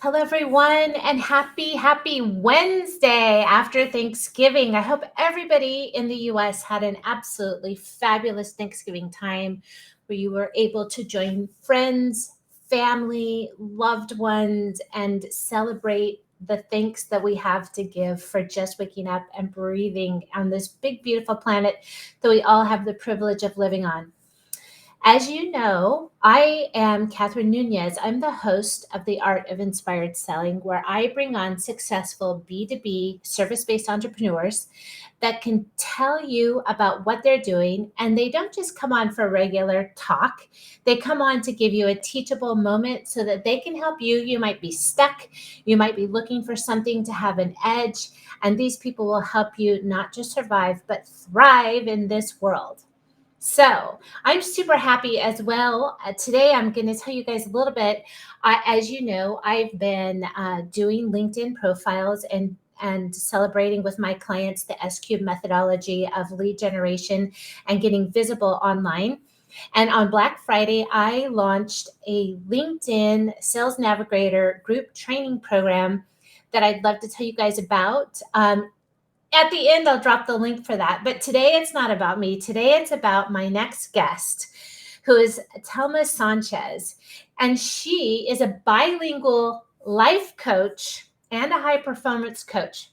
Hello, everyone, and happy Wednesday after Thanksgiving. I hope everybody in the US had an absolutely fabulous Thanksgiving time where you were able to join friends, family, loved ones, and celebrate the thanks that we have to give for just waking up and breathing on this big, beautiful planet that we all have the privilege of living on. As you know, I am Catherine Nunez. I'm the host of The Art of Inspired Selling, where I bring on successful B2B service based entrepreneurs that can tell you about what they're doing. And they don't just come on for regular talk, they come on to give you a teachable moment so that they can help you. You might be stuck, you might be looking for something to have an edge, and these people will help you not just survive, but thrive in this world. So I'm super happy as well. Today, I'm going to tell you guys a little bit. As you know, I've been doing LinkedIn profiles and celebrating with my clients the S-Cube methodology of lead generation and getting visible online. And on Black Friday, I launched a LinkedIn Sales Navigator group training program that I'd love to tell you guys about. At the end, I'll drop the link for that. But today it's not about me. Today it's about my next guest, who is Telma Sanchez. And she is a bilingual life coach and a high performance coach.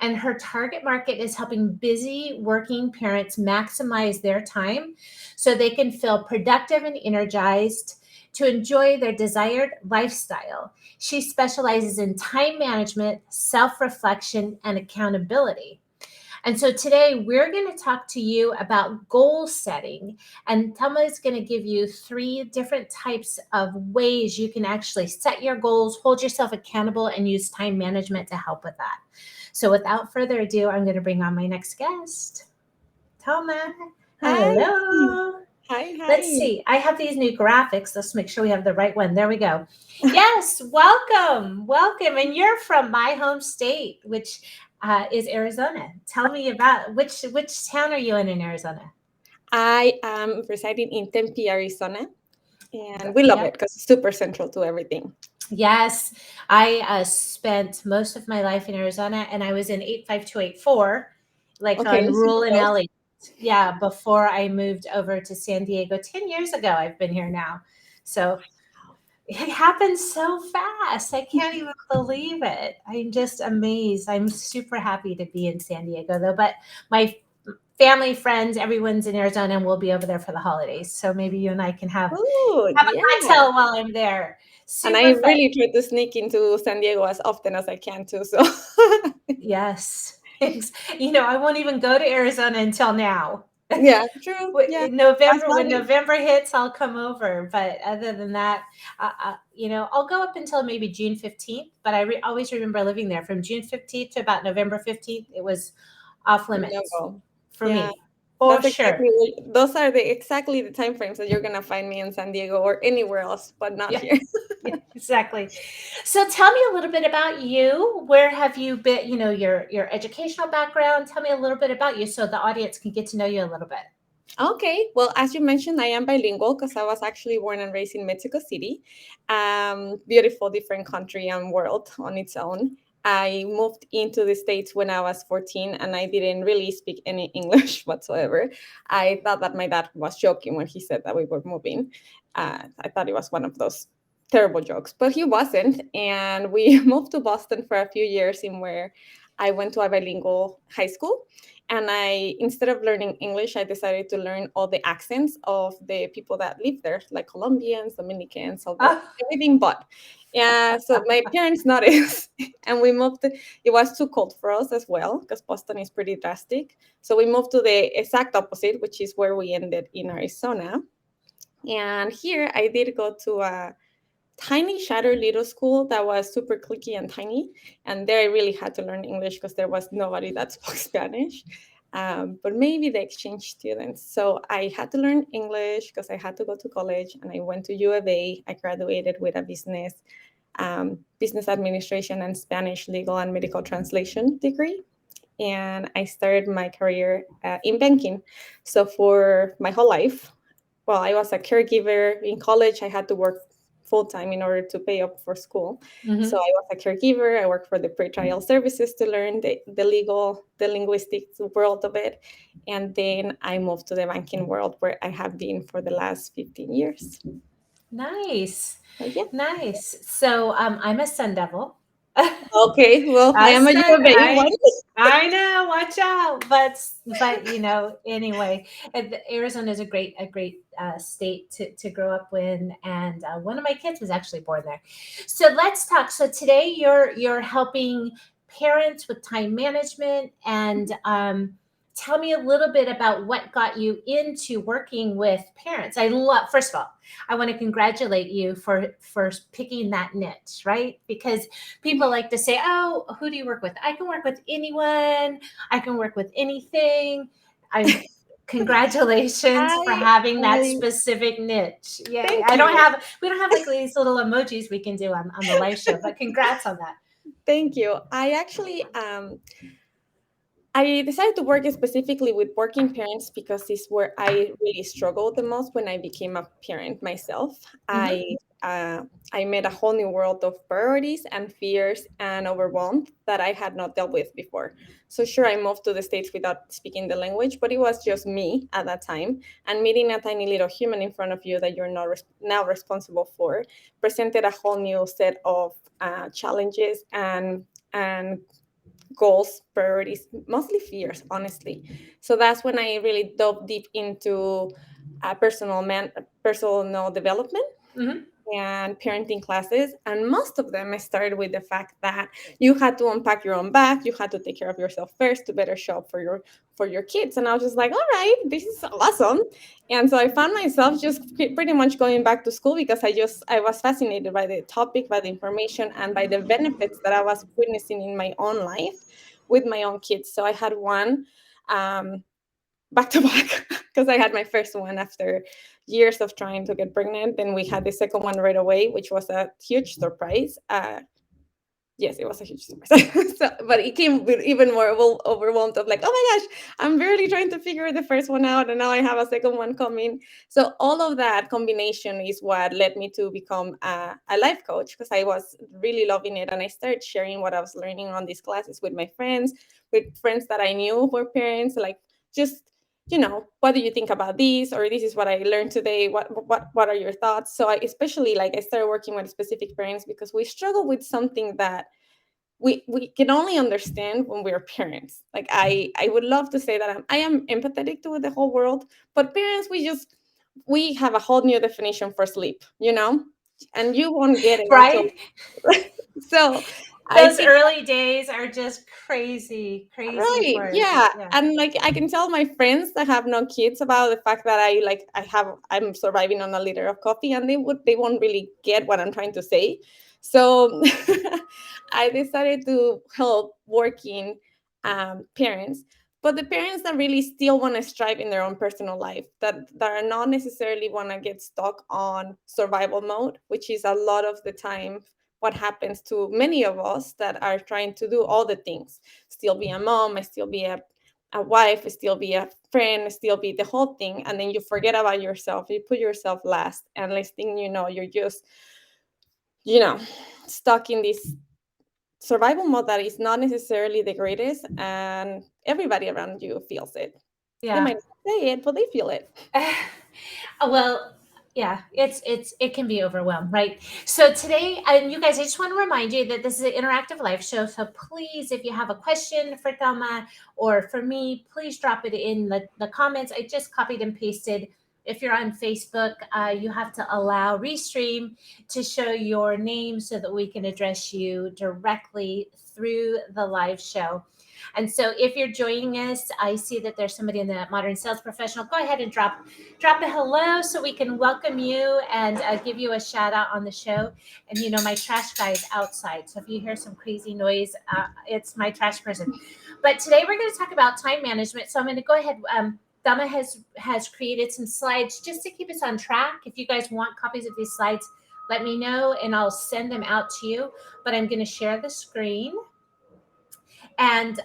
And her target market is helping busy working parents maximize their time so they can feel productive and energized to enjoy their desired lifestyle. She specializes in time management, self reflection, and accountability. And so today we're going to talk to you about goal setting. And Thelma is going to give you three different types of ways you can actually set your goals, hold yourself accountable, and use time management to help with that. So without further ado, I'm going to bring on my next guest. Thelma, Hi, hello. hi, Let's hi. see. I have these new graphics. Let's make sure we have the right one. There we go. Yes, welcome, welcome. And you're from my home state, which is Arizona. Tell me about which town are you in Arizona? I am residing in Tempe, Arizona, and we love Yep. it because it's super central to everything. Yes, I spent most of my life in Arizona, and I was in 85284, like Okay, on super rural and close. LA. Yeah, before I moved over to San Diego 10 years ago. I've been here now. So it happened so fast. I can't even believe it. I'm just amazed. I'm super happy to be in San Diego though. But my family, friends, everyone's in Arizona and we'll be over there for the holidays. So maybe you and I can Oh, have a yeah. cocktail while I'm there. And I Super fun. really try to sneak into San Diego as often as I can too. So, Yes. I won't even go to Arizona until now. yeah, true. Yeah, In that's November, when valid. November hits, I'll come over. But other than that, I'll go up until maybe June 15th. But always remember living there from June 15th to about November 15th. It was off No limits go. for Yeah, me, for that's sure. those are exactly the time frames that you're gonna find me in San Diego or anywhere else, but not Yeah, here. yeah, exactly. So tell me a little bit about you. Where have you been? Your educational background. Tell me a little bit about you so the audience can get to know you a little bit. Okay, well, as you mentioned, I am bilingual because I was actually born and raised in Mexico City. Beautiful, different country and world on its own. I moved into the States when I was 14 and I didn't really speak any English whatsoever. I thought that my dad was joking when he said that we were moving. I thought it was one of those terrible jokes, but he wasn't. And we moved to Boston for a few years in where I went to a bilingual high school, and I, instead of learning English, I decided to learn all the accents of the people that live there, like Colombians, Dominicans, Oh, everything but. Yeah, so my parents noticed, and we moved. It was too cold for us as well because Boston is pretty drastic. So we moved to the exact opposite, which is where we ended in Arizona. And here I did go to a tiny shattered little school that was super cliquey and tiny. And there I really had to learn English because there was nobody that spoke Spanish. But maybe the exchange students. So I had to learn English because I had to go to college, and I went to U of A. I graduated with a business administration and Spanish legal and medical translation degree. And I started my career in banking. So for my whole life, well, I was a caregiver in college. I had to work full time in order to pay up for school. So Mhm. I was a caregiver. I worked for the pretrial services to learn the legal, the linguistic world of it. And then I moved to the banking world where I have been for the last 15 years. Nice. So yeah. Nice. So I'm a Sun Devil. Okay. Well, I am a UVA one. I know, watch out. But anyway, Arizona is a great state to grow up in, and one of my kids was actually born there. So let's talk. So today you're helping parents with time management, and tell me a little bit about what got you into working with parents. I love, first of all, I want to congratulate you for picking that niche, right? Because people like to say, "Oh, who do you work with?" I can work with anyone. I can work with anything. I'm Congratulations for I, having that I specific niche. Yay. thank you. We don't have like these little emojis we can do on the live show, but congrats on that. Thank you. I actually I decided to work specifically with working parents because it's where I really struggled the most when I became a parent myself. Hmm. Uh, I met a whole new world of priorities and fears and overwhelmed that I had not dealt with before. So sure, I moved to the States without speaking the language, but it was just me at that time. And meeting a tiny little human in front of you that you're not now responsible for presented a whole new set of challenges and goals, priorities, mostly fears, honestly. So that's when I really dove deep into personal development Hmm. and parenting classes. And most of them I started with the fact that you had to unpack your own bag, you had to take care of yourself first to better show up for your kids. And I was just like, all right, this is awesome. And so I found myself just pretty much going back to school because I was fascinated by the topic, by the information, and by the benefits that I was witnessing in my own life with my own kids. So I had one um, back to back because I had my first one after years of trying to get pregnant. Then we had the second one right away, which was a huge surprise. Yes, it was a huge surprise. So, but it came with even more overwhelmed of like, oh my gosh, I'm barely trying to figure the first one out, and now I have a second one coming. So all of that combination is what led me to become a life coach because I was really loving it, and I started sharing what I was learning on these classes with friends that I knew were parents, like just what do you think about this, or this is what I learned today, what are your thoughts? So I especially like I started working with specific parents because we struggle with something that we can only understand when we're parents. Like I would love to say that I am empathetic to the whole world, but parents, we have a whole new definition for sleep, and you won't get it until Right? so I Those think. early days are just crazy, crazy Right. for, Yeah. yeah. And like I can tell my friends that have no kids about the fact that I'm surviving on a liter of coffee, and they won't really get what I'm trying to say. So I decided to help working parents, but the parents that really still want to strive in their own personal life, that are not necessarily want to get stuck on survival mode, which is a lot of the time what happens to many of us that are trying to do all the things, still be a mom, I still be a wife, I still be a friend, I still be the whole thing. And then you forget about yourself, you put yourself last. And next thing you know, you're just, you know, stuck in this survival mode that is not necessarily the greatest. And everybody around you feels it. They Yeah. might not say it, but they feel it. Well, yeah, it can be overwhelmed, right? So today, and you guys, I just want to remind you that this is an interactive live show. So please, if you have a question for Thelma or for me, please drop it in the comments. I just copied and pasted. If you're on Facebook, you have to allow Restream to show your name so that we can address you directly through the live show. And so if you're joining us, I see that there's somebody in the Modern Sales Professional. Go ahead and drop a hello so we can welcome you and give you a shout out on the show. And my trash guy is outside. So if you hear some crazy noise, it's my trash person. But today we're going to talk about time management. So I'm going to go ahead. Dama has created some slides just to keep us on track. If you guys want copies of these slides, let me know and I'll send them out to you. But I'm going to share the screen and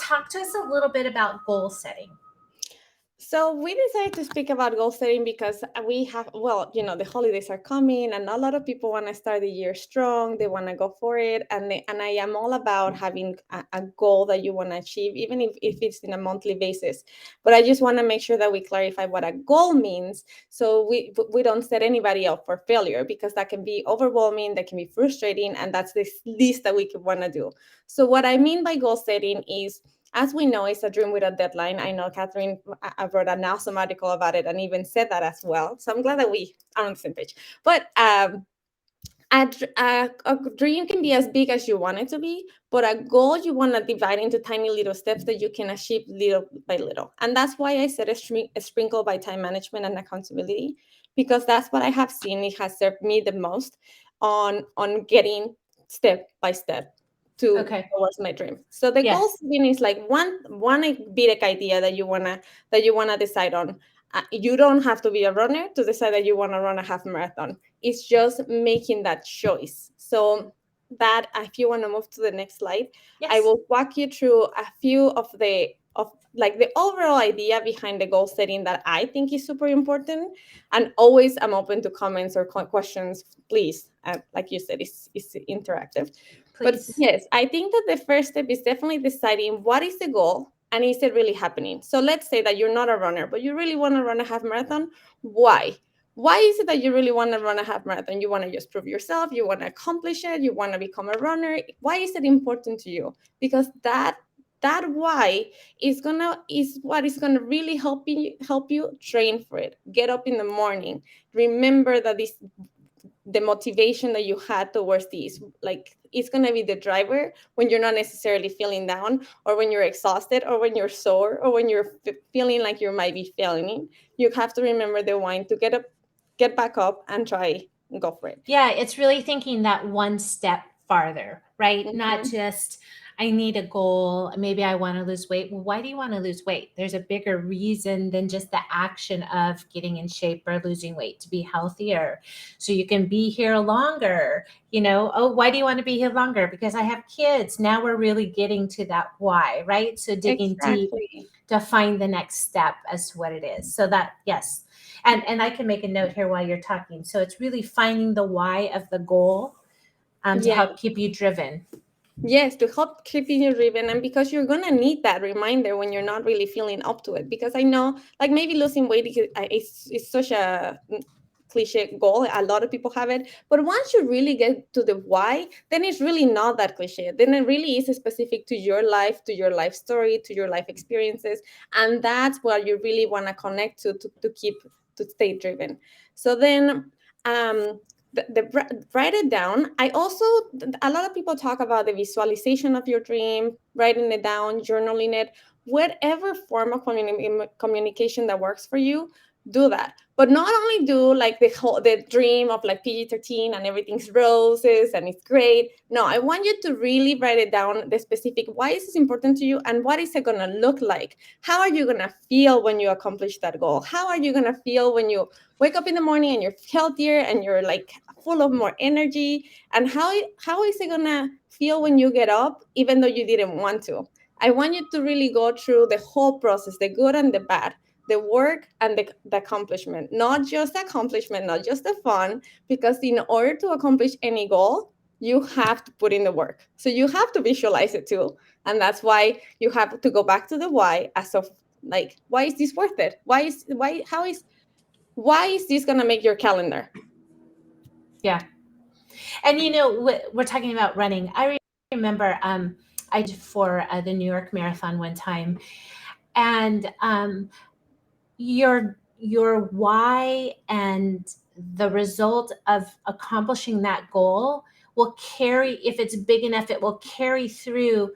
talk to us a little bit about goal setting. So we decided to speak about goal setting because we have, well, the holidays are coming, and a lot of people want to start the year strong. They want to go for it, and I am all about having a goal that you want to achieve, even if it's in a monthly basis. But I just want to make sure that we clarify what a goal means, so we don't set anybody up for failure, because that can be overwhelming, that can be frustrating, and that's the least that we could want to do. So what I mean by goal setting is, as we know, it's a dream with a deadline. I know Catherine, I wrote an awesome article about it and even said that as well. So I'm glad that we are on the same page. But a dream can be as big as you want it to be, but a goal you want to divide into tiny little steps that you can achieve little by little. And that's why I said a sprinkle by time management and accountability, because that's what I have seen. It has served me the most on getting step by step to Okay. towards my dream. So the goal Yes. setting is like one big idea that you wanna decide on. You don't have to be a runner to decide that you want to run a half marathon. It's just making that choice. So that, if you want to move to the next slide, I Yes. will walk you through a few of like the overall idea behind the goal setting that I think is super important. And always I'm open to comments or questions, please. Like you said, it's interactive. But Please. yes, I think that the first step is definitely deciding what is the goal and is it really happening. So let's say that you're not a runner, but you really want to run a half marathon. Why? Why is it that you really want to run a half marathon? You want to just prove yourself, you want to accomplish it, you want to become a runner. Why is it important to you? Because that why is what is gonna really help you train for it. Get up in the morning. Remember that this the motivation that you had towards these, like, it's going to be the driver when you're not necessarily feeling down, or when you're exhausted, or when you're sore, or when you're feeling like you might be failing. You have to remember the wine to get back up and try and go for it. Yeah, it's really thinking that one step farther, right? Not Mhm. just, I need a goal. Maybe I want to lose weight. Well, why do you want to lose weight? There's a bigger reason than just the action of getting in shape or losing weight, to be healthier so you can be here longer. Oh, why do you want to be here longer? Because I have kids. Now we're really getting to that why, right? So digging deep Exactly. to find the next step as to what it is. So that, yes. And I can make a note here while you're talking. So it's really finding the why of the goal, to Yeah. help keep you driven. Yes, to help keeping you driven, and because you're gonna need that reminder when you're not really feeling up to it. Because I know, like, maybe losing weight is such a cliche goal. A lot of people have it, but once you really get to the why, then it's really not that cliche. Then it really is specific to your life, to your life story, to your life experiences, and that's what you really want to connect to keep to stay driven. So then, um, write it down. I also, a lot of people talk about the visualization of your dream, writing it down, journaling it, whatever form of communication that works for you. Do that, but not only do like the dream of like PG-13 and everything's roses and it's great. No, I want you to really write it down, the specific why is this important to you, and what is it gonna look like. How are you gonna feel when you accomplish that goal? How are you gonna feel when you wake up in the morning and you're healthier and you're like full of more energy? And how is it gonna feel when you get up even though you didn't want to? I want you to really go through the whole process, the good and the bad, the work and the accomplishment, not just the accomplishment, not just the fun, because in order to accomplish any goal, you have to put in the work. So you have to visualize it too. And that's why you have to go back to the why, as of like, why is this worth it? Why is this going to make your calendar? Yeah. And we're talking about running. I remember, I did for the New York Marathon one time, and your why and the result of accomplishing that goal will carry, if it's big enough, it will carry through.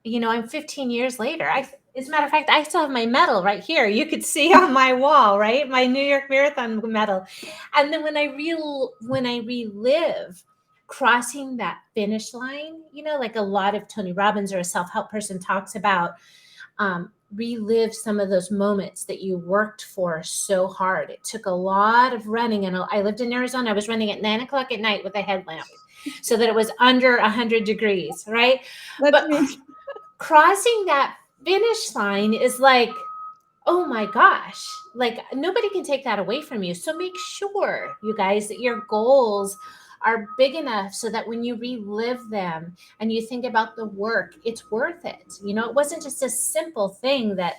I'm 15 years later. As a matter of fact, I still have my medal right here. You could see on my wall, right? My New York Marathon medal. And then when I relive crossing that finish line, like a lot of Tony Robbins or a self-help person talks about, relive some of those moments that you worked for so hard. It took a lot of running, and I lived in Arizona. I was running at 9 o'clock at night with a headlamp so that it was under 100 degrees, right? That's But me. crossing that finish line is like, Oh my gosh. Like nobody can take that away from you. So make sure, you guys, that your goals are big enough so that when you relive them and you think about the work, it's worth it. You know, it wasn't just a simple thing that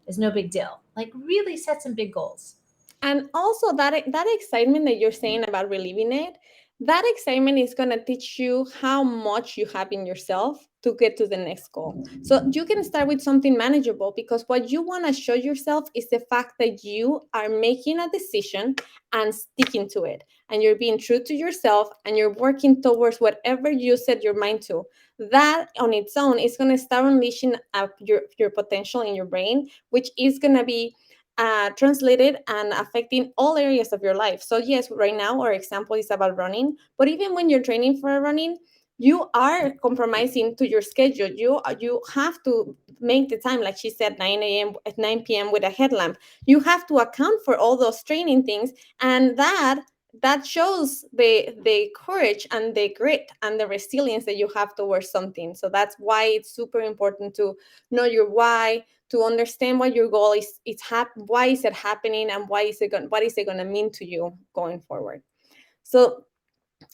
is no big deal. Like really set some big goals. And also that excitement that you're saying about relieving it, that excitement is going to teach you how much you have in yourself to get to the next goal. So you can start with something manageable, because what you want to show yourself is the fact that you are making a decision and sticking to it, and you're being true to yourself, and you're working towards whatever you set your mind to. That on its own is going to start unleashing up your potential in your brain, which is going to be translated and affecting all areas of your life. So yes, right now our example is about running, but even when you're training for running, you are compromising to your schedule. You have to make the time, like she said, 9 a.m. at 9 p.m. with a headlamp. You have to account for all those training things, and that shows the courage and the grit and the resilience that you have towards something. So that's why it's super important to know your why, to understand what your goal is. Why is it happening, and what is it going to mean to you going forward. So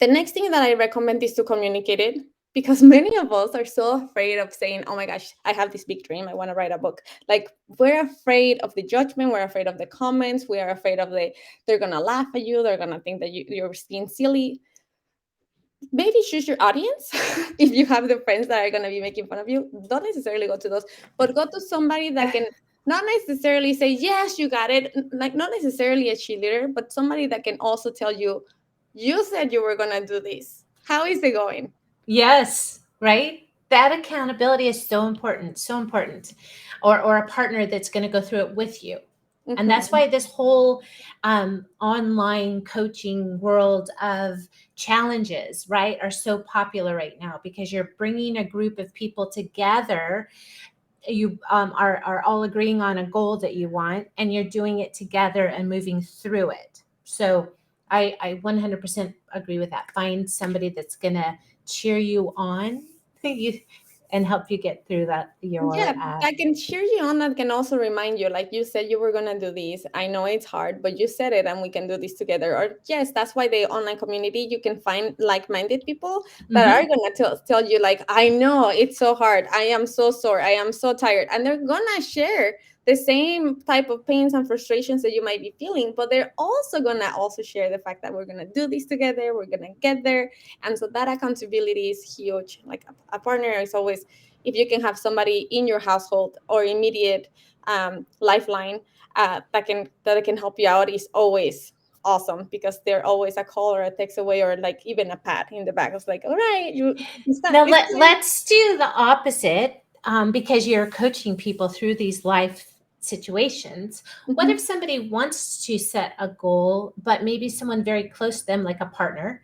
the next thing that I recommend is to communicate it, because many of us are so afraid of saying, oh my gosh, I have this big dream, I want to write a book. Like, we're afraid of the judgment, we're afraid of the comments, we are afraid of they're going to laugh at you, they're going to think that you're being silly. Maybe choose your audience. If you have the friends that are going to be making fun of you, don't necessarily go to those, but go to somebody that can not necessarily say yes you got it, like not necessarily a cheerleader, but somebody that can also tell you, you said you were going to do this, how is it going. Yes, right? That accountability is so important, so important. Or a partner that's going to go through it with you. And that's Mhm. why this whole online coaching world of challenges, right, are so popular right now, because you're bringing a group of people together. You are all agreeing on a goal that you want, and you're doing it together and moving through it. So I 100% agree with that. Find somebody that's going to cheer you on you, and help you get through that Yeah, your I can cheer you on. I can also remind you, like you said, you were gonna do this. I know it's hard, but you said it, and we can do this together. Or yes, that's why the online community, you can find like-minded people that are Mhm. gonna tell you, like, I know it's so hard. I am so sore. I am so tired, and they're gonna share the same type of pains and frustrations that you might be feeling, but they're also gonna also share the fact that we're gonna do this together. We're gonna get there, and so that accountability is huge. Like a partner is always, if you can have somebody in your household or immediate lifeline that can help you out, is always awesome, because they're always a call or a text away, or like even a pat in the back. It's like, all right, Now it's time. let's do the opposite, because you're coaching people through these life situations. What if Mhm. somebody wants to set a goal, but maybe someone very close to them, like a partner,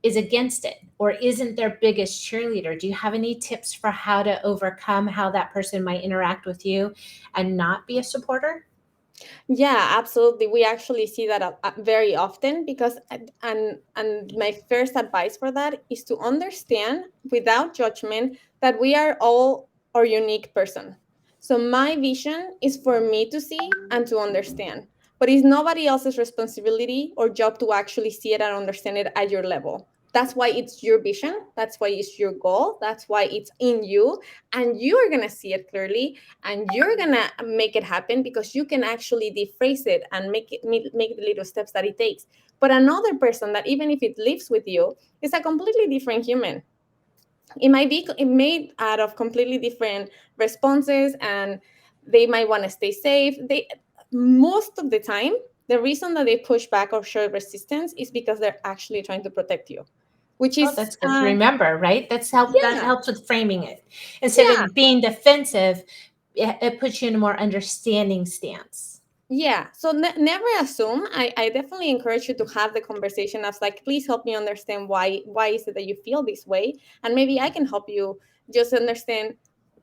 is against it or isn't their biggest cheerleader? Do you have any tips for how to overcome how that person might interact with you and not be a supporter? Yeah, absolutely. We actually see that very often, because and my first advice for that is to understand without judgment that we are all our unique person. So my vision is for me to see and to understand, but it's nobody else's responsibility or job to actually see it and understand it at your level. That's why it's your vision. That's why it's your goal. That's why it's in you, and you are gonna see it clearly, and you're gonna make it happen, because you can actually rephrase it and make the little steps that it takes. But another person that, even if it lives with you, is a completely different human. It might be made out of completely different responses, and they might want to stay safe. They, most of the time, the reason that they push back or show resistance is because they're actually trying to protect you, which Oh, is that's good to remember, right? That yeah, helps with framing it. Instead yeah. of being defensive, it puts you in a more understanding stance. Yeah, so never assume. I definitely encourage you to have the conversation of, like, please help me understand why is it that you feel this way, and maybe I can help you just understand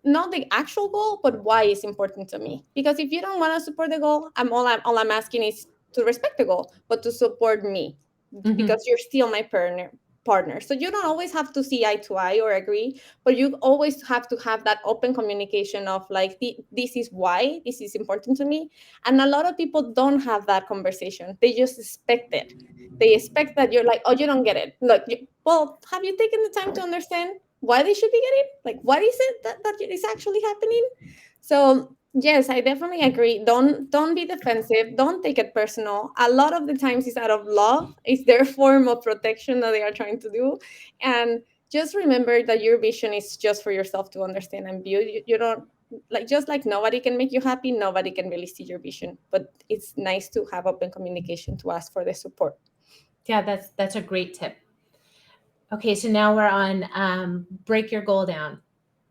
not the actual goal, but why it's important to me. Because if you don't want to support the goal, all I'm asking is to respect the goal, but to support me, Mhm. because you're still my partner. partner. So you don't always have to see eye to eye or agree, but you always have to have that open communication of like, this is why this is important to me. And a lot of people don't have that conversation. They just expect it. They expect that you're like, oh, you don't get it. Look, well, have you taken the time to understand why they should be getting? Like, what is it that is actually happening? So yes, I definitely agree. Don't be defensive. Don't take it personal. A lot of the times it's out of love. It's their form of protection that they are trying to do. And just remember that your vision is just for yourself to understand and view. You don't like, just like nobody can make you happy, nobody can really see your vision. But it's nice to have open communication to ask for the support. Yeah, that's a great tip. Okay, so now we're on break your goal down.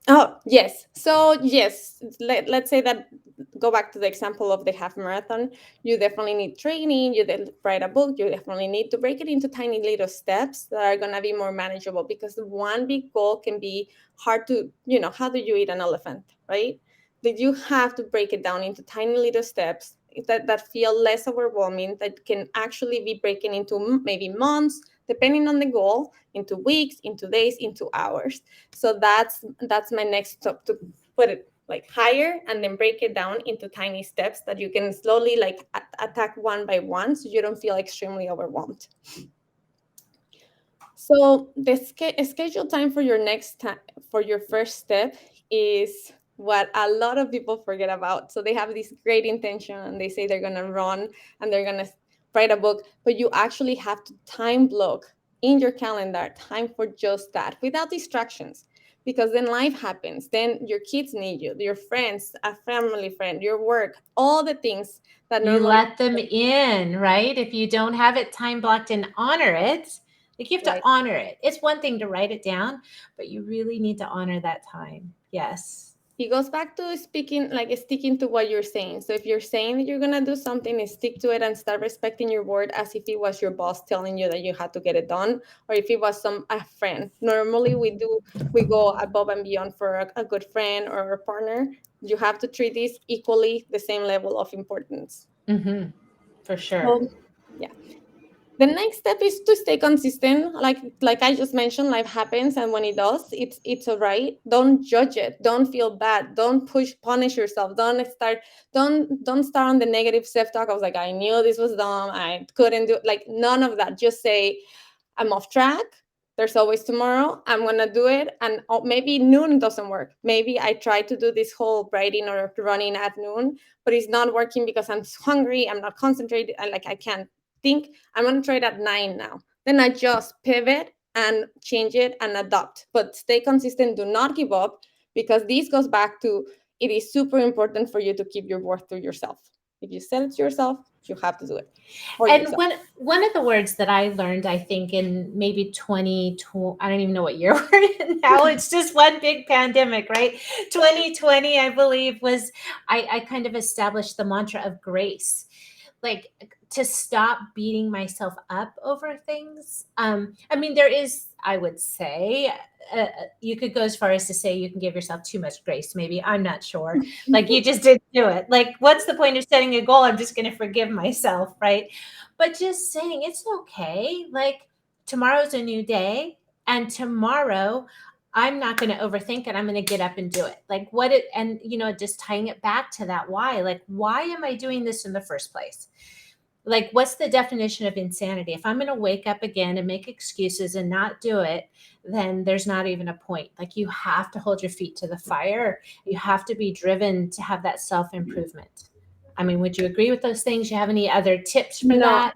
Oh, yes. So, yes, let's say that, go back to the example of the half marathon. You definitely need training, you write a book, you definitely need to break it into tiny little steps that are going to be more manageable, because one big goal can be hard to, how do you eat an elephant, right? That you have to break it down into tiny little steps that feel less overwhelming, that can actually be breaking into maybe months, depending on the goal, into weeks, into days, into hours. So that's my next step, to put it like higher and then break it down into tiny steps that you can slowly like attack one by one, so you don't feel extremely overwhelmed. So the schedule time for your next time, for your first step, is what a lot of people forget about. So they have this great intention and they say they're gonna run and they're gonna write a book, but you actually have to time block in your calendar time for just that, without distractions. Because then life happens. Then your kids need you, your friends, a family friend, your work, all the things that You normally let them in, right? If you don't have it time blocked and honor it, like you have to like, honor it. It's one thing to write it down, but you really need to honor that time. Yes. it goes back to speaking, like sticking to what you're saying. So if you're saying that you're gonna do something, stick to it and start respecting your word, as if it was your boss telling you that you had to get it done, or if it was a friend. Normally we go above and beyond for a good friend or a partner. You have to treat this equally, the same level of importance. Mm-hmm. For sure. So yeah. The next step is to stay consistent. Like I just mentioned, life happens, and when it does, it's all right. Don't judge it. Don't feel bad. Don't punish yourself. Don't start on the negative self-talk. I was like, I knew this was dumb, I couldn't do it. Like, none of that. Just say, I'm off track. There's always tomorrow. I'm gonna do it. And maybe noon doesn't work. Maybe I try to do this whole writing or running at noon, but it's not working because I'm hungry. I'm not concentrated. I can't think. I'm gonna try it at 9 now. Then I just pivot and change it and adopt. But stay consistent. Do not give up, because this goes back to, it is super important for you to keep your worth to yourself. If you said it to yourself, you have to do it for And yourself. one of the words that I learned, I think in maybe 2020, I don't even know what year we're in now. It's just one big pandemic, right? 2020, I believe, was I kind of established the mantra of grace, like to stop beating myself up over things. I mean, there is, I would say, you could go as far as to say you can give yourself too much grace. Maybe, I'm not sure. Like, you just didn't do it. Like, what's the point of setting a goal? I'm just going to forgive myself, right? But just saying it's okay. Like, tomorrow's a new day, and tomorrow I'm not going to overthink it. I'm going to get up and do it. Like, and just tying it back to that why. Like, why am I doing this in the first place? Like, what's the definition of insanity? If I'm going to wake up again and make excuses and not do it, then there's not even a point. Like, you have to hold your feet to the fire. You have to be driven to have that self improvement. I mean, would you agree with those things? You have any other tips for No, that?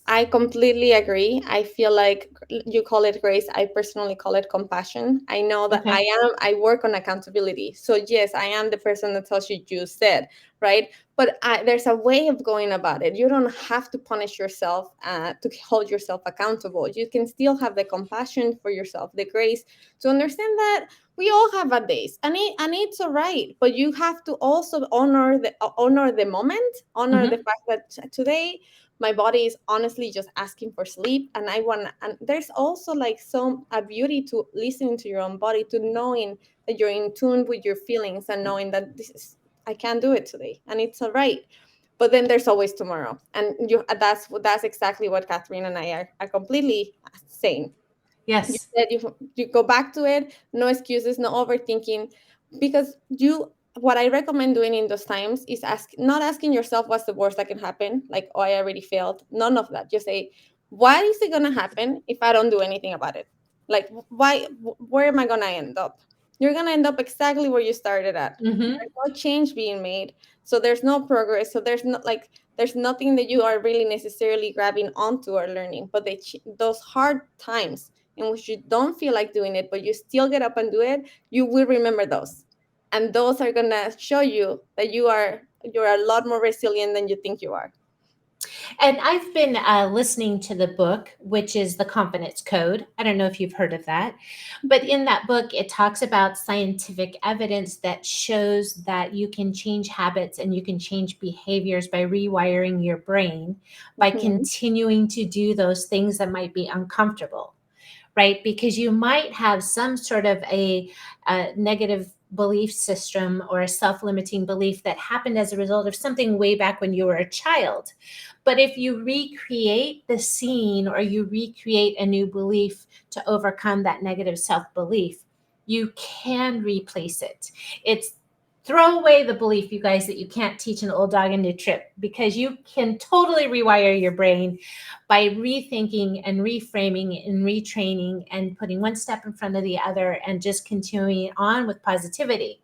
I completely agree. I feel like you call it grace. I personally call it compassion. I know that Okay. I work on accountability. So, yes, I am the person that tells you said, right? But there's a way of going about it. You don't have to punish yourself to hold yourself accountable. You can still have the compassion for yourself, the grace to understand that we all have bad days, and it's all right. But you have to also honor the moment, honor the Hmm. fact that today my body is honestly just asking for sleep, and and there's also like some a beauty to listening to your own body, to knowing that you're in tune with your feelings, and knowing that I can't do it today, and it's all right. But then there's always tomorrow, and that's exactly what Catherine and I are completely saying. You Yes. said you go back to it, no excuses, no overthinking, because you what I recommend doing in those times is not asking yourself what's the worst that can happen, like, oh, I already failed. None of that. Just say, what is it gonna happen if I don't do anything about it? Like, where am I gonna end up? You're gonna end up exactly where you started at. Hmm. There's no change being made. So there's no progress. So there's nothing that you are really necessarily grabbing onto or learning. But those hard times in which you don't feel like doing it, but you still get up and do it, you will remember those. And those are gonna show you that you're a lot more resilient than you think you are. And I've been listening to the book, which is The Confidence Code. I don't know if you've heard of that. But in that book, it talks about scientific evidence that shows that you can change habits and you can change behaviors by rewiring your brain, by Mhm. continuing to do those things that might be uncomfortable, right? Because you might have some sort of a negative belief system or a self limiting belief that happened as a result of something way back when you were a child. But if you recreate the scene or you recreate a new belief to overcome that negative self belief, you can replace it. It's throw away the belief, you guys, that you can't teach an old dog a new trick, because you can totally rewire your brain by rethinking and reframing and retraining and putting one step in front of the other and just continuing on with positivity.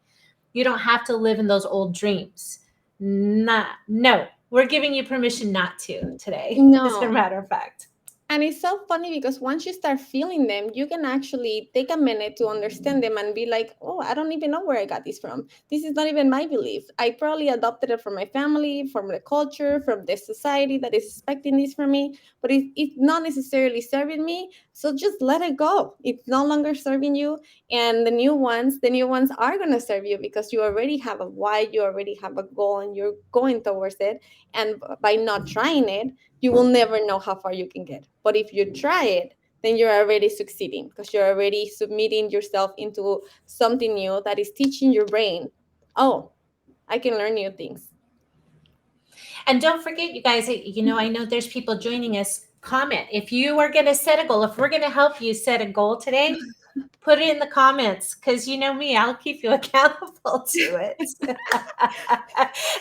You don't have to live in those old dreams. Nah, no, we're giving you permission not to today, as a No. matter of fact. And it's so funny because once you start feeling them, you can actually take a minute to understand them and be like, oh, I don't even know where I got this from. This is not even my belief. I probably adopted it from my family, from the culture, from the society that is expecting this from me, but it's not necessarily serving me. So just let it go. It's no longer serving you. And the new ones are going to serve you because you already have a why, you already have a goal, and you're going towards it. And by not trying it, you will never know how far you can get. But if you try it, then you're already succeeding because you're already submitting yourself into something new that is teaching your brain, oh, I can learn new things. And don't forget, you guys, I know there's people joining us. Comment if you are going to set a goal. If we're going to help you set a goal today, put it in the comments, because you know me, I'll keep you accountable to it.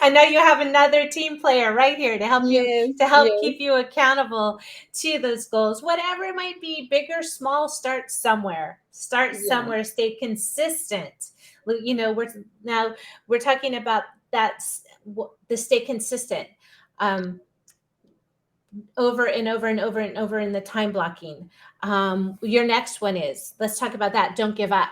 I know you have another team player right here to help you, Yes, to help yes, keep you accountable to those goals, whatever it might be, big or small. Start somewhere. Start yeah, somewhere. Stay consistent. Now we're talking about that, the stay consistent. Um, Over and over and over and over in the time blocking. Your next one is, let's talk about that. Don't give up.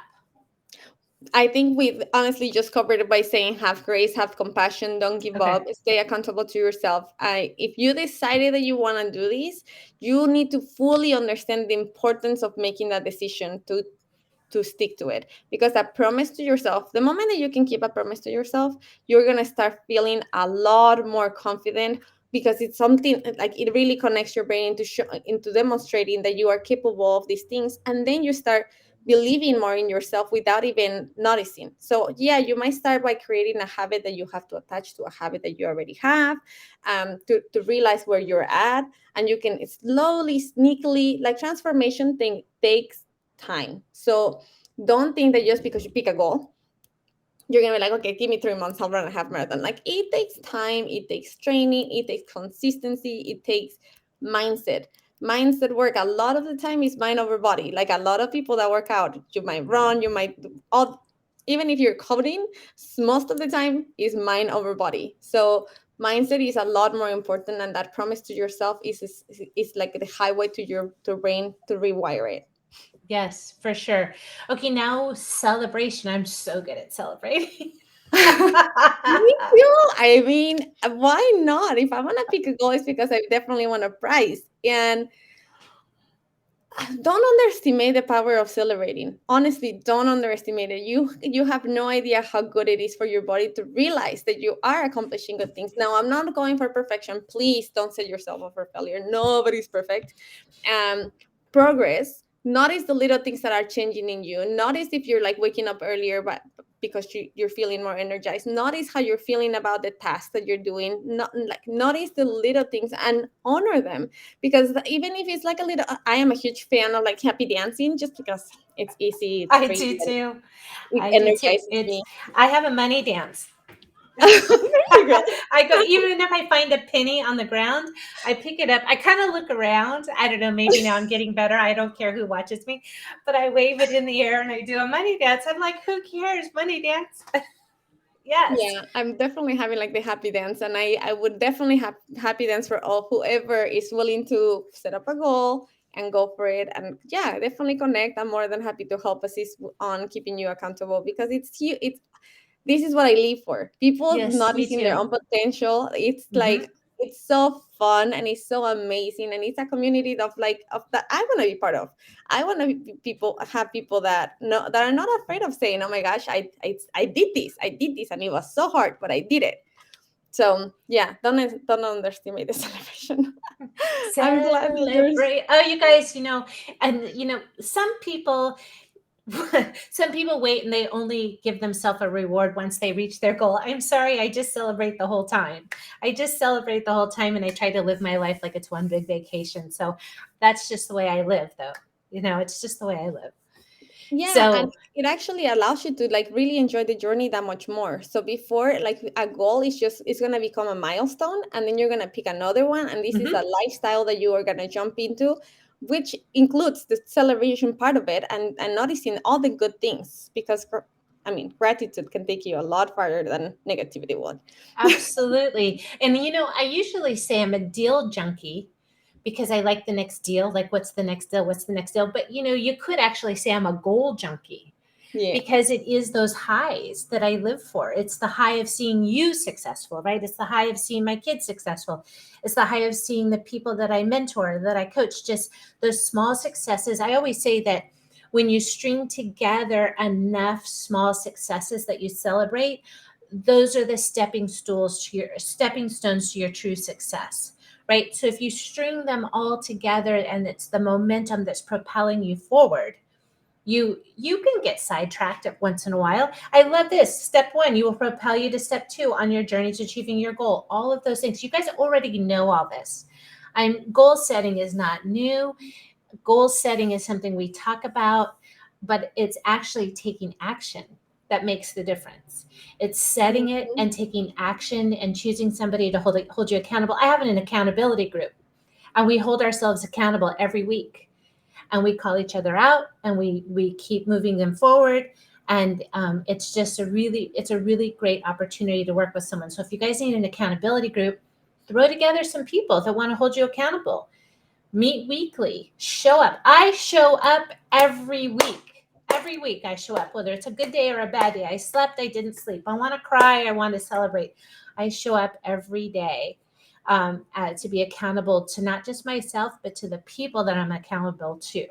I think we honestly just covered it by saying have grace, have compassion, don't give Okay. up, stay accountable to yourself. If you decided that you want to do this, you need to fully understand the importance of making that decision to stick to it, because a promise to yourself, the moment that you can keep a promise to yourself, you're going to start feeling a lot more confident, because it's something like it really connects your brain into demonstrating that you are capable of these things, and then you start believing more in yourself without even noticing. So yeah, you might start by creating a habit that you have to attach to a habit that you already have, to realize where you're at, and you can slowly, sneakily, like transformation thing takes time. So don't think that just because you pick a goal, you're gonna be like, okay, give me 3 months, I'll run a half marathon. Like, it takes time, it takes training, it takes consistency, it takes mindset. Mindset work a lot of the time is mind over body. Like, a lot of people that work out, you might run, you might do all, even if you're coding, most of the time is mind over body. So mindset is a lot more important, and that promise to yourself is like the highway to your to brain to rewire it. Yes, for sure. Okay, now celebration. I'm so good at celebrating. Me too. I mean, why not? If I want to pick a goal, it's because I definitely want a prize. And don't underestimate the power of celebrating. Honestly, don't underestimate it. You have no idea how good it is for your body to realize that you are accomplishing good things. Now, I'm not going for perfection. Please don't set yourself up for failure. Nobody's perfect. Um, Progress. Notice the little things that are changing in you. Notice if you're like waking up earlier, but because you're feeling more energized. Notice how you're feeling about the task that you're doing. Not like notice the little things and honor them, because even if it's like a little, I am a huge fan of like happy dancing, just because it's easy, it's I free, do and too. it I do too. energizes It's me. I have a money dance. There you go. I go, even if I find a penny on the ground, I pick it up. I kind of look around. I don't know, maybe now I'm getting better. I don't care who watches me, but I wave it in the air and I do a money dance. I'm like, who cares? Money dance. Yes. Yeah, I'm definitely having like the happy dance, and I would definitely have happy dance for all whoever is willing to set up a goal and go for it. And yeah, definitely connect. I'm more than happy to help assist on keeping you accountable, because it's this is what I live for. People Yes, me noticing their too. own potential. It's Hmm. like it's so fun and it's so amazing, and it's a community of like of that I want to be part of. I want to be people have people that know that are not afraid of saying, "Oh my gosh, I did this, and it was so hard, but I did it." So yeah, don't underestimate the celebration. I'm glad that yours. Celebrate. Oh, you guys, and some people some people wait and they only give themselves a reward once they reach their goal. I'm sorry, I just celebrate the whole time. I just celebrate the whole time and I try to live my life like it's one big vacation. So that's just the way I live though. It's just the way I live. Yeah, and So, it actually allows you to like really enjoy the journey that much more. So before, like a goal is just it's gonna become a milestone, and then you're gonna pick another one, and this is a mhm. lifestyle that you are gonna jump into, which includes the celebration part of it, and noticing all the good things, because I mean, gratitude can take you a lot farther than negativity would. Absolutely. And I usually say I'm a deal junkie because I like the next deal. Like, what's the next deal? What's the next deal? But you could actually say I'm a goal junkie Yeah. because it is those highs that I live for. It's the high of seeing you successful, right? It's the high of seeing my kids successful. It's the high of seeing the people that I mentor, that I coach, just those small successes. I always say that when you string together enough small successes that you celebrate, those are the stepping stones to your true success, right? So if you string them all together and it's the momentum that's propelling you forward, you can get sidetracked at once in a while. I love this. Step one, you will propel you to step two on your journey to achieving your goal. All of those things. You guys already know all this. Goal setting is not new. Goal setting is something we talk about, but it's actually taking action that makes the difference. It's setting it Mhm. and taking action and choosing somebody to hold you accountable. I have an accountability group, and we hold ourselves accountable every week, and we call each other out, and we keep moving them forward. And it's just a really great opportunity to work with someone. So if you guys need an accountability group, throw together some people that want to hold you accountable. Meet weekly. Show up. I show up every week. Every week I show up, whether it's a good day or a bad day. I slept, I didn't sleep. I want to cry, I want to celebrate. I show up every day, to be accountable to not just myself, but to the people that I'm accountable to.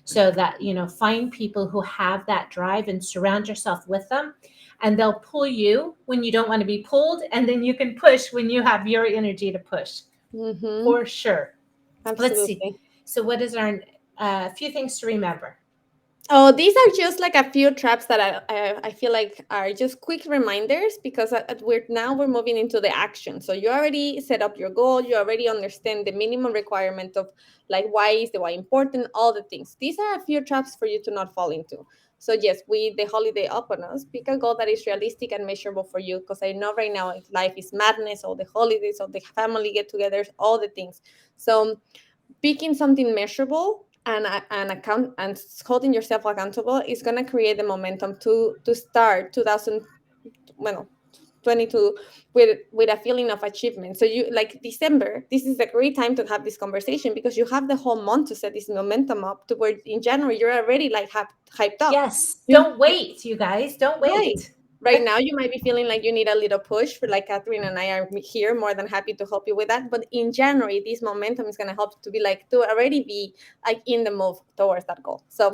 So that, find people who have that drive and surround yourself with them. And they'll pull you when you don't want to be pulled. And then you can push when you have your energy to push, Mhm. for sure. Let's see. Absolutely. So, what is our few things to remember? Oh, these are just like a few traps that I feel like are just quick reminders, because we're moving into the action. So you already set up your goal. You already understand the minimum requirement of like why is the why important, all the things. These are a few traps for you to not fall into. So yes, we the holiday up on us. Pick a goal that is realistic and measurable for you, because I know right now life is madness, all the holidays, all the family get-togethers, all the things. So picking something measurable and account and holding yourself accountable is going to create the momentum to start 2000 well 22 with a feeling of achievement. So you like December, this is a great time to have this conversation, because you have the whole month to set this momentum up to where in January you're already like hyped up. Yes. You Don't wait, you guys. Don't right. wait. Right now, you might be feeling like you need a little push. For like Catherine and I are here, more than happy to help you with that. But in January, this momentum is going to help to be like to already be like in the move towards that goal. So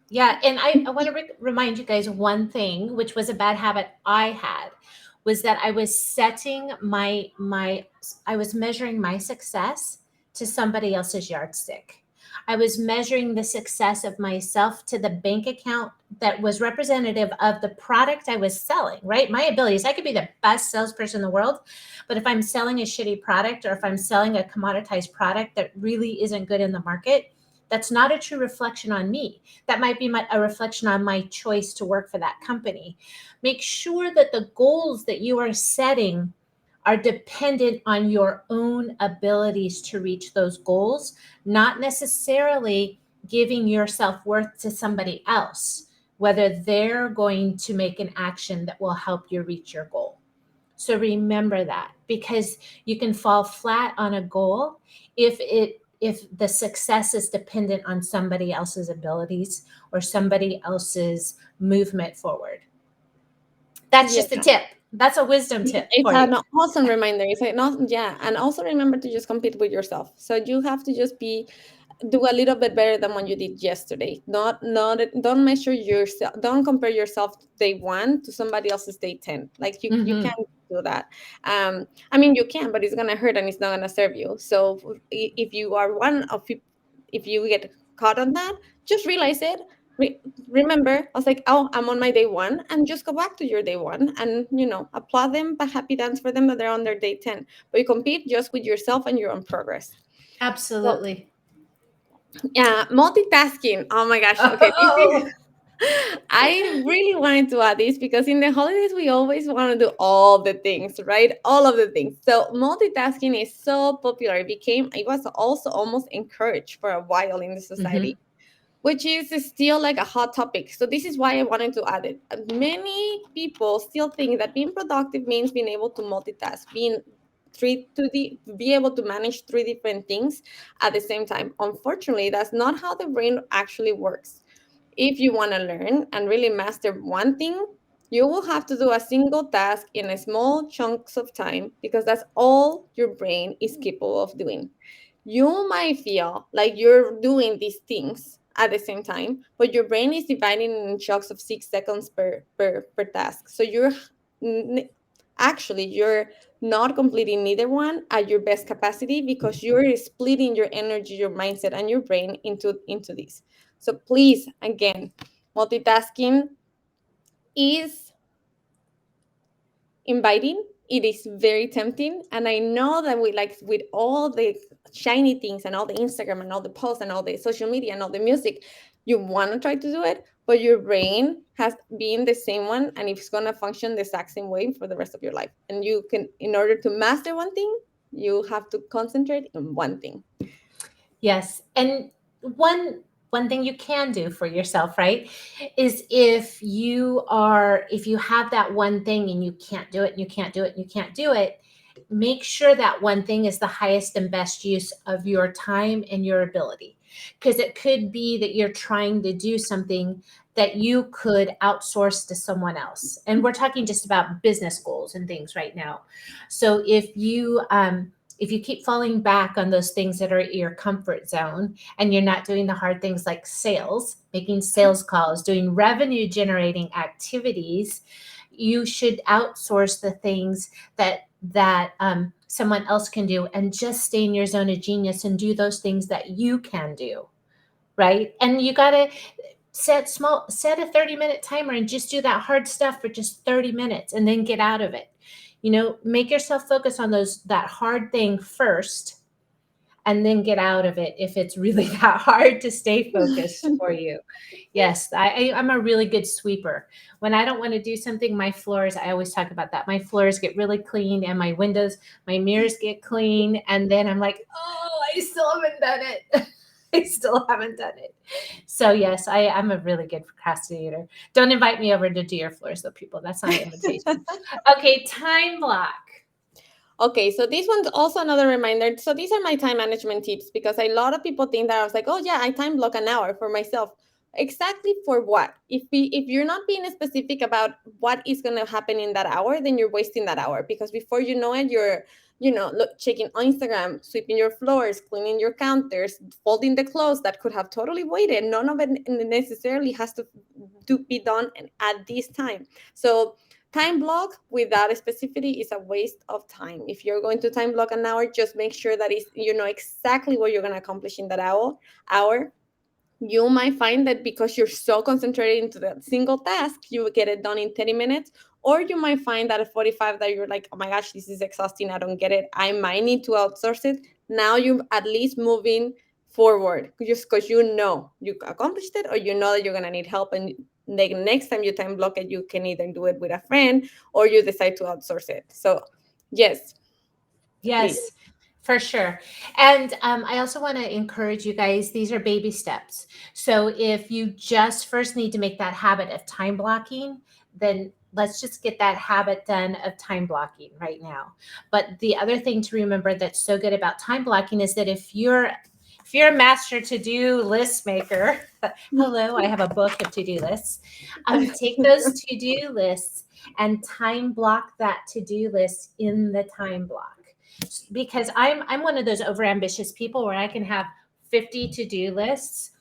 Yeah. And I want to remind you guys one thing, which was a bad habit I had, was that I was setting I was measuring my success to somebody else's yardstick. I was measuring the success of myself to the bank account that was representative of the product I was selling, right? My abilities. I could be the best salesperson in the world, but if I'm selling a shitty product or if I'm selling a commoditized product that really isn't good in the market, that's not a true reflection on me. That might be a reflection on my choice to work for that company. Make sure that the goals that you are setting are dependent on your own abilities to reach those goals, not necessarily giving your self worth to somebody else, whether they're going to make an action that will help you reach your goal. So remember that, because you can fall flat on a goal if the success is dependent on somebody else's abilities or somebody else's movement forward. That's Yeah. just a tip. That's a wisdom tip It's for an you. awesome reminder. It's like not, yeah, and also remember to just compete with yourself. So you have to just be do a little bit better than what you did yesterday. Not don't measure yourself. Don't compare yourself day one to somebody else's day 10. Like you Hmm. can't do that. I mean you can, but it's gonna hurt and it's not gonna serve you. So if you are one of if you get caught on that, just realize it. Re- Remember, I was like, oh, I'm on my day one, and just go back to your day one, and applaud them, but happy dance for them that they're on their day 10. But you compete just with yourself and your own progress. So Absolutely. yeah, multitasking. Oh my gosh. Okay, this is. Oh. I really wanted to add this because in the holidays we always want to do all the things, right? All of the things. So multitasking is so popular. It was also almost encouraged for a while in the society, Hmm. which is still like a hot topic. So this is why I wanted to add it. Many people still think that being productive means being able to multitask, be able to manage three different things at the same time. Unfortunately, that's not how the brain actually works. If you want to learn and really master one thing, you will have to do a single task in a small chunks of time because that's all your brain is capable of doing. You might feel like you're doing these things at the same time, but your brain is dividing in chunks of 6 seconds per task. So n- you're not completing neither one at your best capacity because you're splitting your energy, your mindset, and your brain into these. So please, again, multitasking is inviting. It is very tempting, and I know that we like with all the shiny things and all the Instagram and all the posts and all the social media and all the music, you want to try to do it, but your brain has been the same one and it's going to function the exact same way for the rest of your life. And you can, in order to master one thing, you have to concentrate on one thing. Yes. And one thing you can do for yourself, right, is if you have that one thing and you can't do it and you can't do it and you can't do it, make sure that one thing is the highest and best use of your time and your ability. Because it could be that you're trying to do something that you could outsource to someone else. And we're talking just about business goals and things right now. So if you keep falling back on those things that are your comfort zone and you're not doing the hard things like sales, making sales calls, doing revenue generating activities, you should outsource the things that someone else can do and just stay in your zone of genius and do those things that you can do, right? And you got to set a 30-minute timer and just do that hard stuff for just 30 minutes and then get out of it. Make yourself focus on that hard thing first and then get out of it if it's really that hard to stay focused for you. Yes, I'm a really good sweeper. When I don't want to do something, my floors, I always talk about that. My floors get really clean and my windows, my mirrors get clean. And then I'm like, oh, I still haven't done it. I still haven't done it. So yes, I'm a really good procrastinator. Don't invite me over to do your floors though, people. That's not an invitation. Okay, time block. Okay, so this one's also another reminder. So these are my time management tips because a lot of people think that I was like, oh yeah, I time block an hour for myself. Exactly for what? If you're not being specific about what is going to happen in that hour, then you're wasting that hour because before you know it, you're checking Instagram, sweeping your floors, cleaning your counters, folding the clothes that could have totally waited. None of it necessarily has to be done at this time. So time block without a specificity is a waste of time. If you're going to time block an hour, just make sure that you know exactly what you're going to accomplish in that hour. You might find that because you're so concentrated into that single task, you will get it done in 30 minutes. Or you might find that at 45 that you're like, oh my gosh, this is exhausting, I don't get it, I might need to outsource it. Now you at least moving forward, just because you know you accomplished it, or you know that you're going to need help, and the next time you time block it, you can either do it with a friend or you decide to outsource it. So yes, please. Yes, for sure. And I also want to encourage you guys, these are baby steps. So if you just first need to make that habit of time blocking, then let's just get that habit done of time blocking right now. But the other thing to remember that's so good about time blocking is that if you're a master to-do list maker, hello, I have a book of to-do lists. Take those to-do lists and time block that to-do list in the time block, because I'm one of those overambitious people where I can have 50 to-do lists,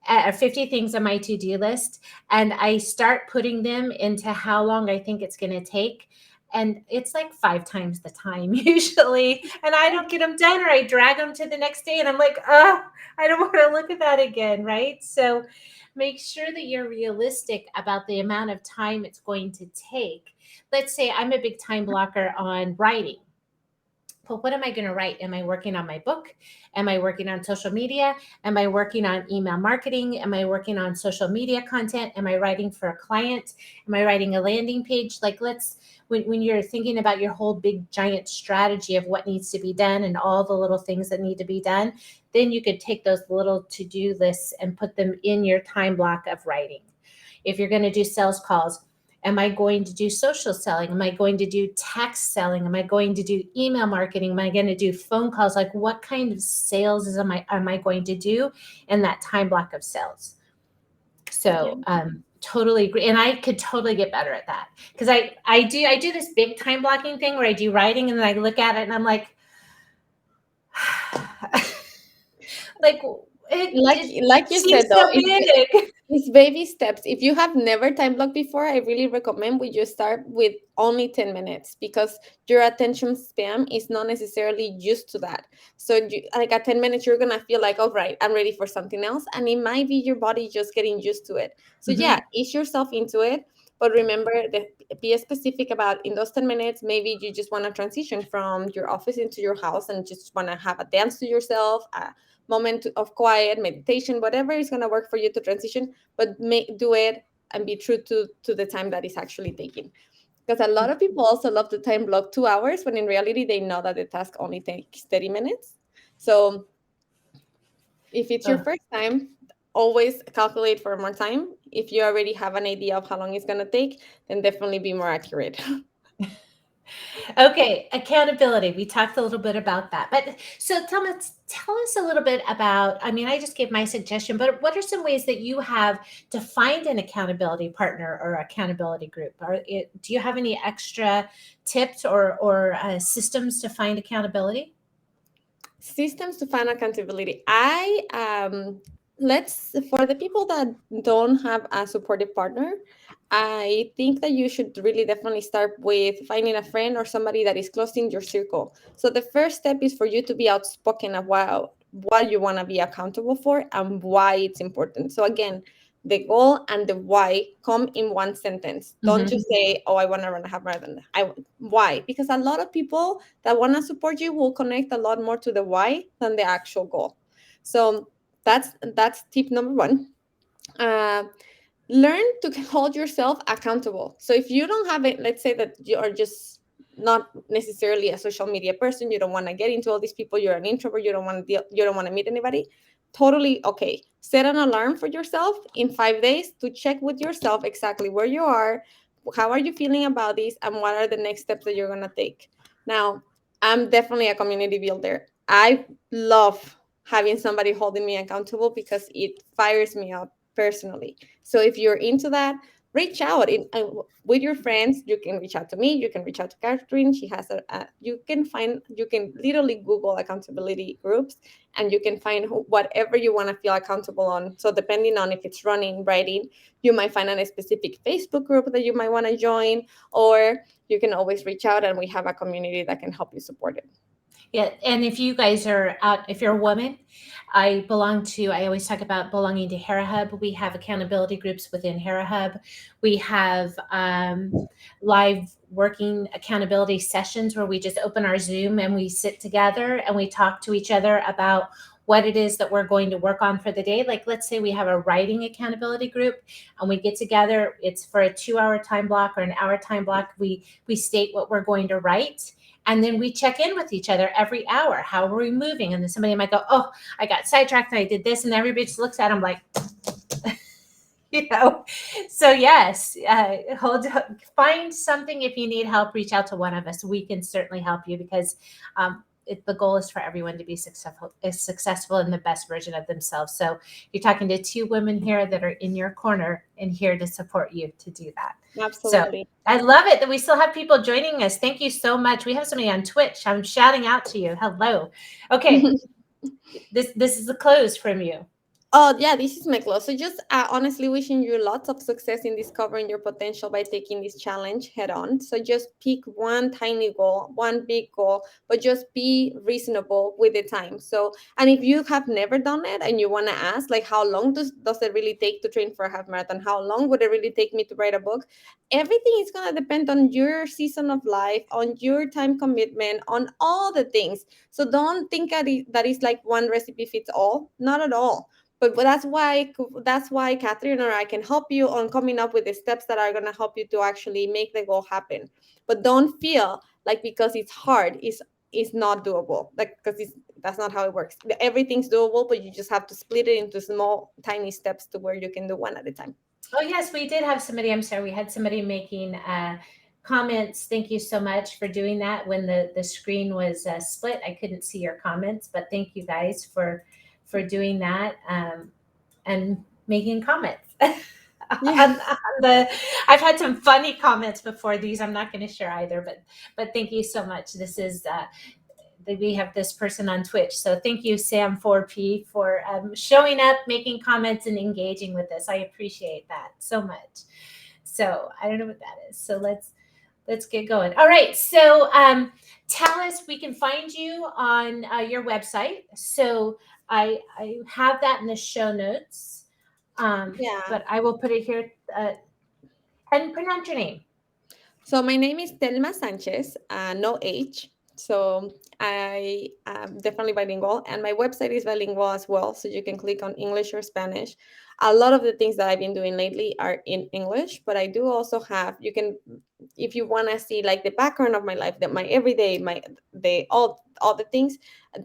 50 things on my to-do list, and I start putting them into how long I think it's going to take, and it's like 5 times the time usually, and I don't get them done, or I drag them to the next day, and I'm like, oh, I don't want to look at that again, right? So make sure that you're realistic about the amount of time it's going to take. Let's say I'm a big time blocker on writing. But what am I going to write? Am I working on my book? Am I working on social media? Am I working on email marketing? Am I working on social media content? Am I writing for a client? Am I writing a landing page? Like, when you're thinking about your whole big giant strategy of what needs to be done and all the little things that need to be done, then you could take those little to-do lists and put them in your time block of writing. If you're going to do sales calls, am I going to do social selling? Am I going to do text selling? Am I going to do email marketing? Am I going to do phone calls? Like, what kind of sales am I going to do in that time block of sales? Yeah. So totally agree. And I could totally get better at that, because I do this big time blocking thing where I do writing and then I look at it and I'm like, like Like it you seems said though, so big. it's baby steps. If you have never time blocked before, I really recommend we just start with only 10 minutes, because your attention span is not necessarily used to that. So like at 10 minutes, you're going to feel like, all right, I'm ready for something else. And it might be your body just getting used to it. So yeah, Mhm. ease yourself into it. But remember that, be specific about in those 10 minutes, maybe you just want to transition from your office into your house and just want to have a dance to yourself, moment of quiet meditation, whatever is going to work for you to transition, but do it and be true to the time that is actually taking. Because a lot of people also love to time block 2 hours when in reality they know that the task only takes 30 minutes. So if it's your Ugh. first time, always calculate for more time. If you already have an idea of how long it's going to take, then definitely be more accurate. Okay, accountability. We talked a little bit about that. But so tell us a little bit about, I mean, I just gave my suggestion, but what are some ways that you have to find an accountability partner or accountability group? Do you have any extra tips or systems to find accountability? Systems to find accountability. I let's For the people that don't have a supportive partner, I think that you should really definitely start with finding a friend or somebody that is close in your circle. So the first step is for you to be outspoken about what you want to be accountable for and why it's important. So again, the goal and the why come in one sentence. Don't Hmm. just say, oh, I want to run a half marathon. Why? Because a lot of people that want to support you will connect a lot more to the why than the actual goal. So that's tip number one. uh, Learn to hold yourself accountable. So if you don't have it, let's say that you are just not necessarily a social media person, you don't want to get into all these people, you're an introvert, you don't want to meet anybody, totally okay. Set an alarm for yourself in 5 days to check with yourself exactly where you are, how are you feeling about this, and what are the next steps that you're going to take. Now, I'm definitely a community builder. I love having somebody holding me accountable because it fires me up personally. So if you're into that, reach out with your friends. You can reach out to me, you can reach out to Catherine. She has you can literally Google accountability groups, and you can find whatever you want to feel accountable on. So depending on if it's running, writing, you might find a specific Facebook group that you might want to join, or you can always reach out and we have a community that can help you support it. Yeah, and if you guys are out, if you're a woman, I always talk about belonging to Hera Hub. We have accountability groups within Hera Hub. We have live working accountability sessions where we just open our Zoom and we sit together and we talk to each other about what it is that we're going to work on for the day. Like, let's say we have a writing accountability group and we get together, it's for a 2 hour time block or an hour time block. We state what we're going to write, and then we check in with each other every hour. How are we moving? And then somebody might go, "Oh, I got sidetracked and I did this." And everybody just looks at them like, you know. So yes, find something. If you need help, reach out to one of us. We can certainly help you, because the goal is for everyone to be successful in the best version of themselves. So you're talking to two women here that are in your corner and here to support you to do that. So Absolutely. I love it that we still have people joining us. Thank you so much. We have somebody on Twitch. I'm shouting out to you. Hello. Okay. This is the close from you. Oh, yeah, this is my close. So, just honestly wishing you lots of success in discovering your potential by taking this challenge head on. So, just pick one tiny goal, one big goal, but just be reasonable with the time. So, and if you have never done it and you want to ask, like, how long does it really take to train for a half marathon? How long would it really take me to write a book? Everything is going to depend on your season of life, on your time commitment, on all the things. So, don't think that is like one recipe fits all. Not at all, but that's why Catherine or I can help you on coming up with the steps that are going to help you to actually make the goal happen. But don't feel like because it's hard is not doable, like, because that's not how it works. Everything's doable, but you just have to split it into small tiny steps to where you can do one at a time. Oh yes, we did have somebody. I'm sorry, we had somebody making comments. Thank you so much for doing that. When the screen was split, I couldn't see your comments, but thank you guys for doing that, and making comments. Yeah. on the I've had some funny comments before. These I'm not going to share either, but thank you so much. This is we have this person on Twitch. So thank you, Sam4P, for showing up, making comments, and engaging with us. I appreciate that so much. So I don't know what that is. So let's get going. All right. So tell us, we can find you on your website. So I have that in the show notes. Yeah. But I will put it here. And pronounce your name. So my name is Telma Sanchez, no H. So I am definitely bilingual, and my website is bilingual as well. So you can click on English or Spanish. A lot of the things that I've been doing lately are in English, but I do also have. You can, if you want to see like the background of my life, that my everyday, my the all the things.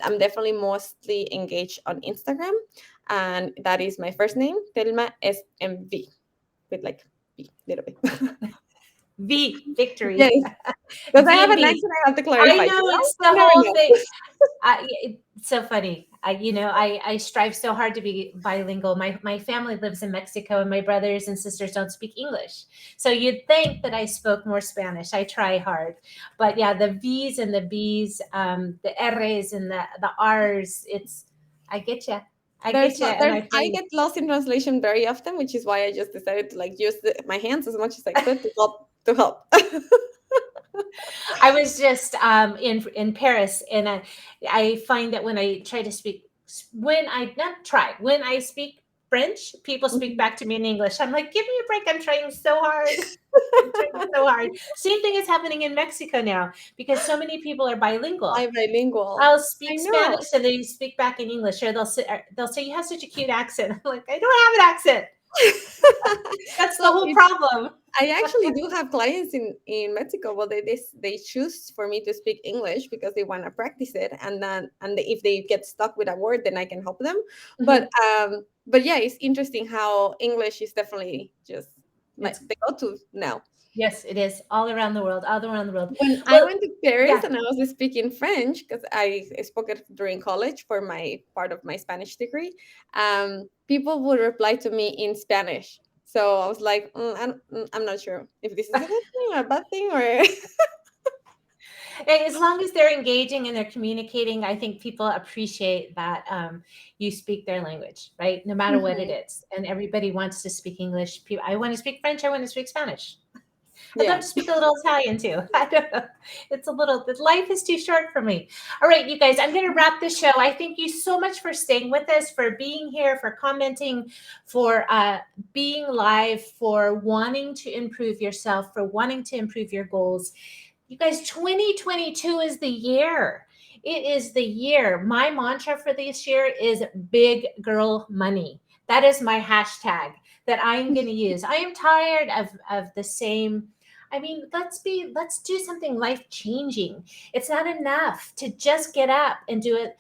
I'm definitely mostly engaged on Instagram, and that is my first name, Telma SMV, with like V, little bit. V, victory. Yes, because I have an VMV. accent, I have to I clarify. know, it's You the never whole know. thing. It's so funny. I strive so hard to be bilingual. My family lives in Mexico, and my brothers and sisters don't speak English. So you'd think that I spoke more Spanish. I try hard, but yeah, the V's and the B's, the R's and the R's. I get you. I get you, and There's I feel I you. get lost in translation very often, which is why I just decided to like use my hands as much as I could to help. To help. I was just in Paris, and I find that when I try to speak, when I not try, when I speak French, people speak back to me in English. I'm like, give me a break. I'm trying so hard. I'm trying so hard. Same thing is happening in Mexico now, because so many people are bilingual. I'm bilingual. I'll I speak know. Spanish and they speak back in English, or they'll say you have such a cute accent. I'm like, I don't have an accent. That's the So whole problem. I actually do have clients in Mexico. Well, they choose for me to speak English because they want to practice it, and then if they get stuck with a word, then I can help them. Mhm. But yeah, it's interesting how English is definitely just like It's the go-to now. Yes, it is all around the world, all around the world. When I Well, went to Paris yeah. and I was speaking French because I spoke it during college for my part of my Spanish degree, people would reply to me in Spanish. So I was like, I'm not sure if this is a good thing or a bad thing or. As long as they're engaging and they're communicating, I think people appreciate that you speak their language, right? No matter what it Mhm. is. And everybody wants to speak English. I want to speak French. I want to speak Spanish. I'd love Yeah. to speak a little Italian too. I don't know. It's a little, life is too short for me. All right, you guys, I'm going to wrap the show. I thank you so much for staying with us, for being here, for commenting, for being live, for wanting to improve yourself, for wanting to improve your goals. You guys, 2022 is the year. It is the year. My mantra for this year is big girl money. That is my hashtag that I'm going to use. I am tired of the same. I mean, let's do something life changing. It's not enough to just get up and do it.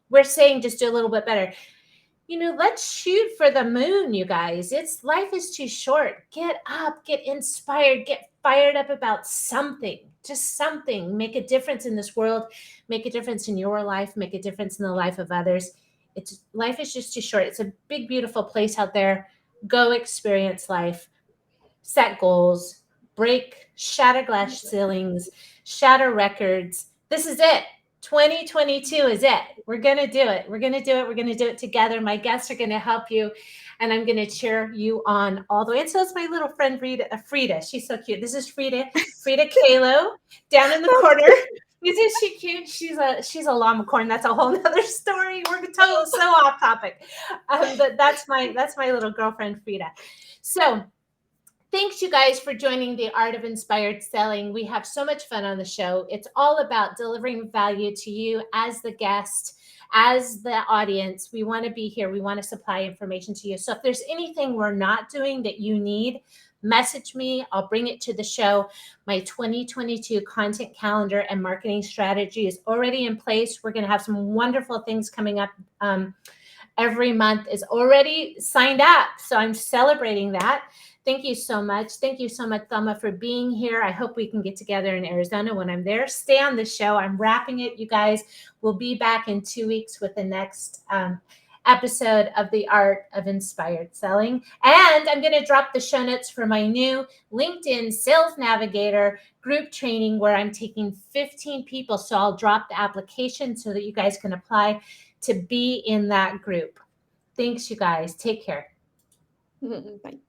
We're saying just do a little bit better. Let's shoot for the moon, you guys. Life is too short. Get up, get inspired, get fired up about something. Just something. Make a difference in this world, make a difference in your life, make a difference in the life of others. Life is just too short. It's a big, beautiful place out there. Go experience life, set goals, shatter glass ceilings, shatter records. This is it. 2022 is it. We're going to do it. We're going to do it. We're going to do it together. My guests are going to help you, and I'm going to cheer you on all the way. And so is my little friend Frida. She's so cute. This is Frida Kahlo down in the corner. Isn't she cute? She's a llama corn. That's a whole nother story. We're so off topic. But that's my little girlfriend Frida. So thanks, you guys, for joining the Art of Inspired Selling. We have so much fun on the show. It's all about delivering value to you as the guest, as the audience. We want to be here. We want to supply information to you. So if there's anything we're not doing that you need, message me. I'll bring it to the show. My 2022 content calendar and marketing strategy is already in place. We're going to have some wonderful things coming up. Every month is already signed up. So I'm celebrating that. Thank you so much. Thank you so much, Thelma, for being here. I hope we can get together in Arizona when I'm there. Stay on the show. I'm wrapping it, you guys. We'll be back in 2 weeks with the next episode of The Art of Inspired Selling. And I'm going to drop the show notes for my new LinkedIn Sales Navigator group training where I'm taking 15 people. So I'll drop the application so that you guys can apply to be in that group. Thanks, you guys. Take care. Bye.